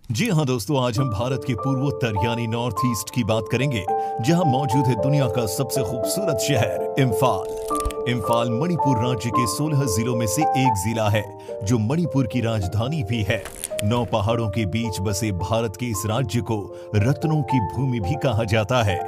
जी हाँ दोस्तों, आज हम भारत के पूर्वोत्तर यानी नॉर्थ ईस्ट की बात करेंगे, जहाँ मौजूद है दुनिया का सबसे खूबसूरत शहर इम्फाल। इम्फाल मणिपुर राज्य के 16 जिलों में से एक जिला है, जो मणिपुर की राजधानी भी है। 9 पहाड़ों के बीच बसे भारत के इस राज्य को रत्नों की भूमि भी कहा जाता है।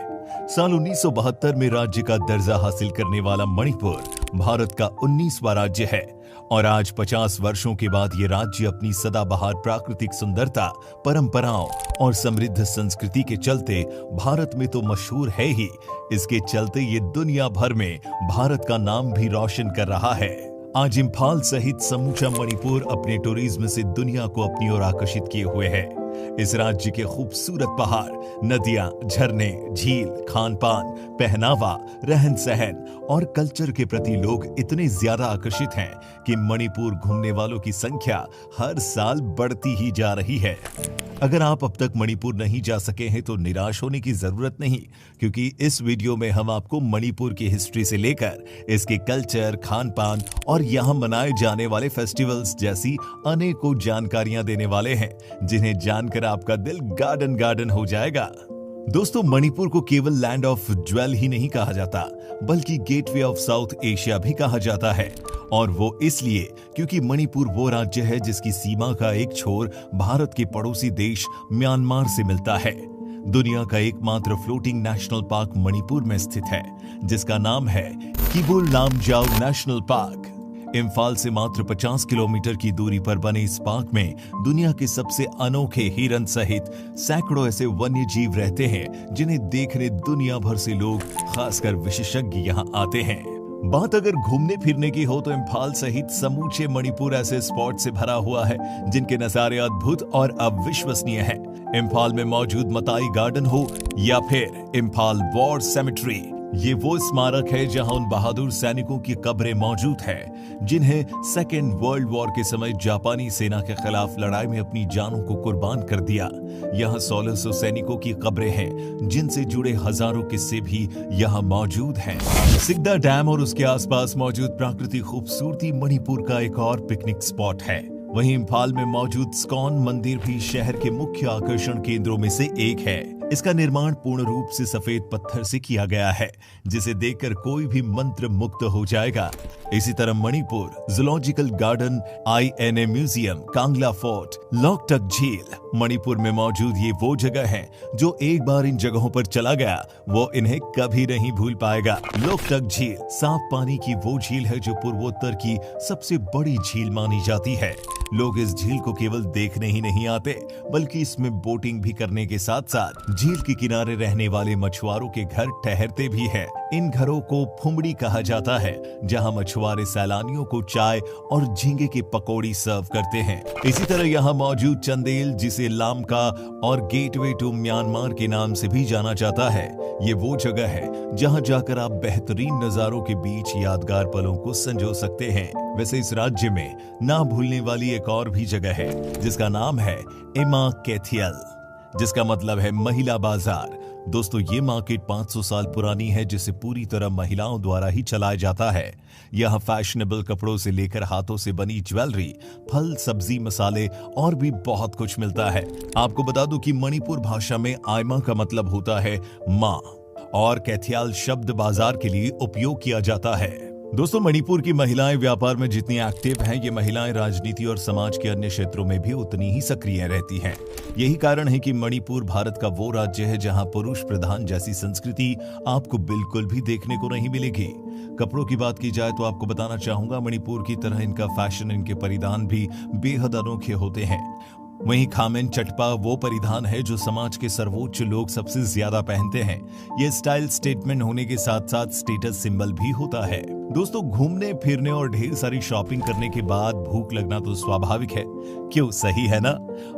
साल 1972 में राज्य का दर्जा हासिल करने वाला मणिपुर भारत का 19वां राज्य है और आज 50 वर्षों के बाद ये राज्य अपनी सदाबहार प्राकृतिक सुंदरता, परंपराओं और समृद्ध संस्कृति के चलते भारत में तो मशहूर है ही, इसके चलते ये दुनिया भर में भारत का नाम भी रोशन कर रहा है। आज इम्फाल सहित समूचा मणिपुर अपने टूरिज्म से दुनिया को अपनी ओर आकर्षित किए हुए है। इस राज्य के खूबसूरत पहाड़, नदियां, झरने, झील, खान पान, पहनावा, रहन सहन और कल्चर के प्रति लोग इतने ज्यादा आकर्षित हैं कि मणिपुर घूमने वालों की संख्या हर साल बढ़ती ही जा रही है। अगर आप अब तक मणिपुर नहीं जा सके हैं तो निराश होने की जरूरत नहीं, क्योंकि इस वीडियो में हम आपको मणिपुर की हिस्ट्री से लेकर इसके कल्चर, खान पान और यहाँ मनाए जाने वाले फेस्टिवल्स जैसी अनेकों जानकारियां देने वाले हैं, जिन्हें जानकर आपका दिल गार्डन गार्डन हो जाएगा। दोस्तों, मणिपुर को केवल लैंड ऑफ ज्वेल ही नहीं कहा जाता, बल्कि गेटवे ऑफ साउथ एशिया भी कहा जाता है। और वो इसलिए क्योंकि मणिपुर वो राज्य है जिसकी सीमा का एक छोर भारत के पड़ोसी देश म्यांमार से मिलता है। दुनिया का एकमात्र फ्लोटिंग नेशनल पार्क मणिपुर में स्थित है, जिसका नाम है किबुल लामजाओ नेशनल पार्क। इम्फाल से मात्र 50 किलोमीटर की दूरी पर बने इस पार्क में दुनिया के सबसे अनोखे हिरन सहित सैकड़ों ऐसे वन्य जीव रहते हैं, जिन्हें देखने दुनिया भर से लोग, खासकर विशेषज्ञ यहाँ आते हैं। बात अगर घूमने फिरने की हो तो इम्फाल सहित समूचे मणिपुर ऐसे स्पॉट से भरा हुआ है जिनके नजारे अद्भुत और अविश्वसनीय हैं। इम्फाल में मौजूद मताई गार्डन हो या फिर इम्फाल वॉर सेमेट्री, ये वो स्मारक है जहां उन बहादुर सैनिकों की कब्रें मौजूद हैं जिन्हें सेकेंड वर्ल्ड वॉर के समय जापानी सेना के खिलाफ लड़ाई में अपनी जानों को कुर्बान कर दिया। यहाँ 1600 सैनिकों की कब्रें हैं, जिनसे जुड़े हजारों किस्से भी यहाँ मौजूद हैं। सिकदा डैम और उसके आसपास मौजूद प्राकृतिक खूबसूरती मणिपुर का एक और पिकनिक स्पॉट है। वहीं इम्फाल में मौजूद स्कॉन मंदिर भी शहर के मुख्य आकर्षण केंद्रों में से एक है। इसका निर्माण पूर्ण रूप से सफेद पत्थर से किया गया है, जिसे देखकर कोई भी मंत्र मुक्त हो जाएगा। इसी तरह Manipur zoological garden, INA museum, Kangla fort, Loktak झील, मणिपुर में मौजूद ये वो जगह है जो एक बार इन जगहों पर चला गया वो इन्हें कभी नहीं भूल पाएगा। लोकटक झील साफ पानी की वो झील है जो पूर्वोत्तर की सबसे बड़ी झील मानी जाती है। लोग इस झील को केवल देखने ही नहीं आते, बल्कि इसमें बोटिंग भी करने के साथ साथ झील के किनारे रहने वाले मछुआरों के घर ठहरते भी हैं। इन घरों को फुमड़ी कहा जाता है, जहां मछुआरे सैलानियों को चाय और झींगे के पकौड़ी सर्व करते हैं। इसी तरह यहाँ मौजूद चंदेल, जिसे लामका और गेटवे टू म्यांमार के नाम से भी जाना जाता है, ये वो जगह है जहां जाकर आप बेहतरीन नजारों के बीच यादगार पलों को संजो सकते हैं। वैसे इस राज्य में ना भूलने वाली एक और भी जगह है, जिसका नाम है इमा कैथियल, जिसका मतलब है महिला बाजार। दोस्तों, ये मार्केट 500 साल पुरानी है, जिसे पूरी तरह महिलाओं द्वारा ही चलाया जाता है। यहाँ फैशनेबल कपड़ों से लेकर हाथों से बनी ज्वेलरी, फल, सब्जी, मसाले और भी बहुत कुछ मिलता है। आपको बता दूं कि मणिपुर भाषा में आयमा का मतलब होता है माँ, और कैथियाल शब्द बाजार के लिए उपयोग किया जाता है। दोस्तों, मणिपुर की महिलाएं व्यापार में जितनी एक्टिव हैं, ये महिलाएं राजनीति और समाज के अन्य क्षेत्रों में भी उतनी ही सक्रिय रहती हैं। यही कारण है कि मणिपुर भारत का वो राज्य है जहां पुरुष प्रधान जैसी संस्कृति आपको बिल्कुल भी देखने को नहीं मिलेगी। कपड़ों की बात की जाए तो आपको बताना चाहूंगा, मणिपुर की तरह इनका फैशन, इनके परिधान भी बेहद अनोखे होते हैं। वहीं खामेन चटपा वो परिधान है जो समाज के सर्वोच्च लोग सबसे ज्यादा पहनते हैं। ये स्टाइल स्टेटमेंट होने के साथ साथ स्टेटस सिंबल भी होता है। दोस्तों, घूमने फिरने और ढेर सारी शॉपिंग करने के बाद भूख लगना तो स्वाभाविक है, क्यों, सही है ना?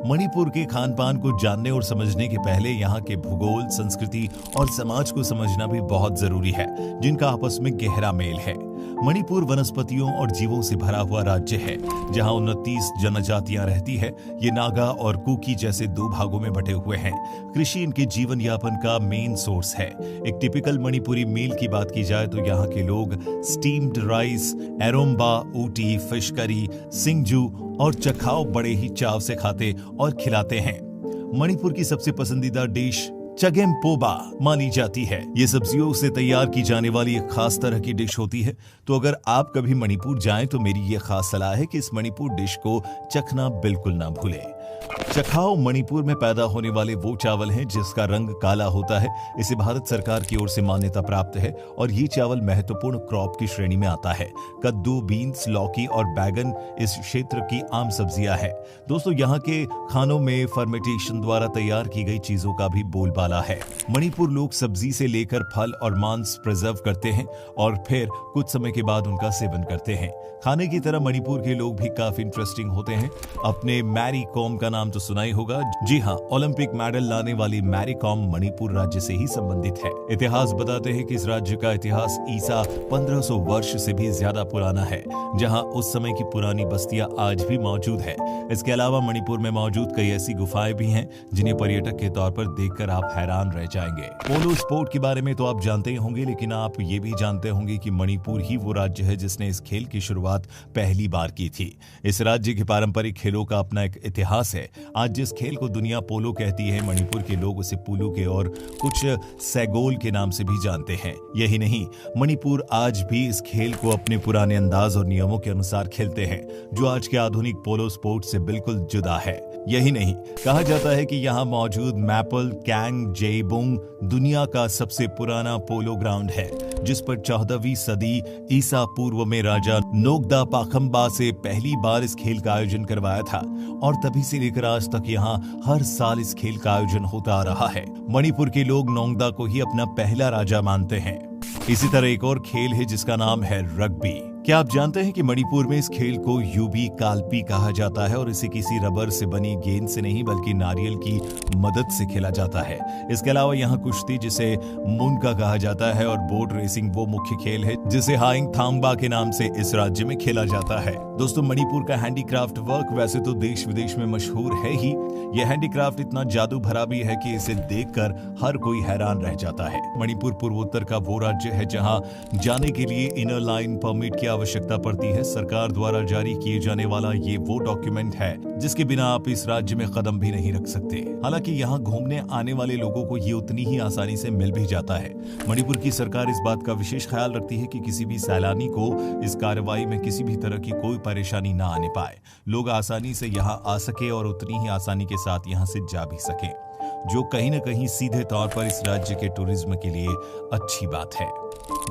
मणिपुर के खान पान को जानने और समझने के पहले यहाँ के भूगोल, संस्कृति और समाज को समझना भी बहुत जरूरी है, जिनका आपस में गहरा मेल है। मणिपुर वनस्पतियों और जीवों से भरा हुआ राज्य है, जहां 29 जनजातियां रहती है। ये नागा और कुकी जैसे 2 भागों में बटे हुए हैं। कृषि इनके जीवन यापन का मेन सोर्स है। एक टिपिकल मणिपुरी मील की बात की जाए तो यहाँ के लोग steamed rice, Eromba, Ooti, fish curry, Singju और चखाओ बड़े ही चाव से खाते और खिलाते हैं। मणिपुर की सबसे पसंदीदा डिश चगेमपोबा मानी जाती है। ये सब्जियों से तैयार की जाने वाली एक खास तरह की डिश होती है। तो अगर आप कभी मणिपुर जाएं तो मेरी ये खास सलाह है कि इस मणिपुर डिश को चखना बिल्कुल ना भूलें। चखाओ मणिपुर में पैदा होने वाले वो चावल हैं जिसका रंग काला होता है। इसे भारत सरकार की ओर से मान्यता प्राप्त है और ये चावल महत्वपूर्ण क्रॉप की श्रेणी में आता है। कद्दू, बीन्स, लौकी और बैगन इस क्षेत्र की आम सब्जियां हैं। दोस्तों, यहाँ के खानों में फर्मेंटेशन द्वारा तैयार की गई चीजों का भी बोलबाला है। मणिपुर लोग सब्जी से लेकर फल और मांस प्रिजर्व करते हैं और फिर कुछ समय के बाद उनका सेवन करते हैं। खाने की तरह मणिपुर के लोग भी काफी इंटरेस्टिंग होते हैं। अपने मैरी कॉम का नाम तो सुना ही होगा। जी हाँ, ओलंपिक मेडल लाने वाली मैरी कॉम मणिपुर राज्य से ही संबंधित है। इतिहास बताते हैं कि इस राज्य का इतिहास ईसा 1500 वर्ष से भी ज्यादा पुराना है, जहां उस समय की पुरानी बस्तियां आज भी मौजूद है। इसके अलावा मणिपुर में मौजूद कई ऐसी गुफाएं भी हैं जिन्हें पर्यटक के तौर पर देखकर आप हैरान रह जाएंगे। पोलो स्पोर्ट के बारे में तो आप जानते ही होंगे, लेकिन आप ये भी जानते होंगे कि मणिपुर ही वो राज्य है जिसने इस खेल की शुरुआत पहली बार की थी। इस राज्य के पारंपरिक खेलों का अपना एक इतिहास है। आज जिस खेल को दुनिया पोलो कहती है, मणिपुर के लोग उसे पुलू के और कुछ सैगोल के नाम से भी जानते हैं। यही नहीं, मणिपुर आज भी इस खेल को अपने पुराने अंदाज और नियमों के अनुसार खेलते हैं, जो आज के आधुनिक पोलो स्पोर्ट से बिल्कुल जुदा है। यही नहीं, कहा जाता है कि यहाँ मौजूद मैपल कैंग जेबुंग दुनिया का सबसे पुराना पोलो ग्राउंड है, जिस पर 14वीं सदी ईसा पूर्व में राजा नोगदा पाखंबा से पहली बार इस खेल का आयोजन करवाया था और तभी से लेकर आज तक यहाँ हर साल इस खेल का आयोजन होता आ रहा है। मणिपुर के लोग नोगदा को ही अपना पहला राजा मानते हैं। इसी तरह एक और खेल है जिसका नाम है रग्बी। क्या आप जानते हैं कि मणिपुर में इस खेल को यूबी काल्पी कहा जाता है और इसे किसी रबर से बनी गेंद से नहीं बल्कि नारियल की मदद से खेला जाता है। इसके अलावा यहाँ कुश्ती, जिसे मुनका कहा जाता है, और बोट रेसिंग वो मुख्य खेल है जिसे हाइंग थांगबा के नाम से इस राज्य में खेला जाता है। दोस्तों, मणिपुर का हैंडीक्राफ्ट वर्क वैसे तो देश विदेश में मशहूर है ही। यह हैंडीक्राफ्ट इतना जादू भरा भी है कि इसे देखकर हर कोई हैरान रह जाता है। मणिपुर पूर्वोत्तर का वो राज्य है जहां जाने के लिए इनर लाइन परमिट की आवश्यकता पड़ती है। सरकार द्वारा जारी किए जाने वाला ये वो डॉक्यूमेंट है जिसके बिना आप इस राज्य में कदम भी नहीं रख सकते। हालांकि यहाँ घूमने आने वाले लोगों को ये उतनी ही आसानी से मिल भी जाता है। मणिपुर की सरकार इस बात का विशेष ख्याल रखती है कि किसी भी सैलानी को इस कार्रवाई में किसी भी तरह की कोई परेशानी ना आने पाए। लोग आसानी से यहाँ आ सके और उतनी ही आसानी के साथ यहाँ से जा भी सके, जो कहीं न कहीं सीधे तौर पर इस राज्य के टूरिज्म के लिए अच्छी बात है।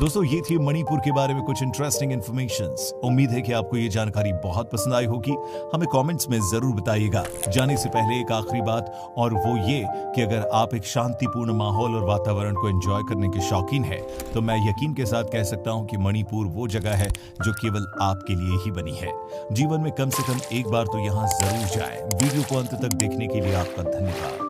दोस्तों, ये थी मणिपुर के बारे में कुछ इंटरेस्टिंग इन्फॉर्मेशंस। उम्मीद है कि आपको ये जानकारी बहुत पसंद आई होगी। हमें कमेंट्स में जरूर बताइएगा। जाने से पहले एक आखिरी बात, और वो ये कि अगर आप एक शांतिपूर्ण माहौल और वातावरण को एंजॉय करने के शौकीन है तो मैं यकीन के साथ कह सकता हूँ कि मणिपुर वो जगह है जो केवल आपके लिए ही बनी है। जीवन में कम से कम एक बार तो यहाँ जरूर जाएं। वीडियो को अंत तक देखने के लिए आपका धन्यवाद।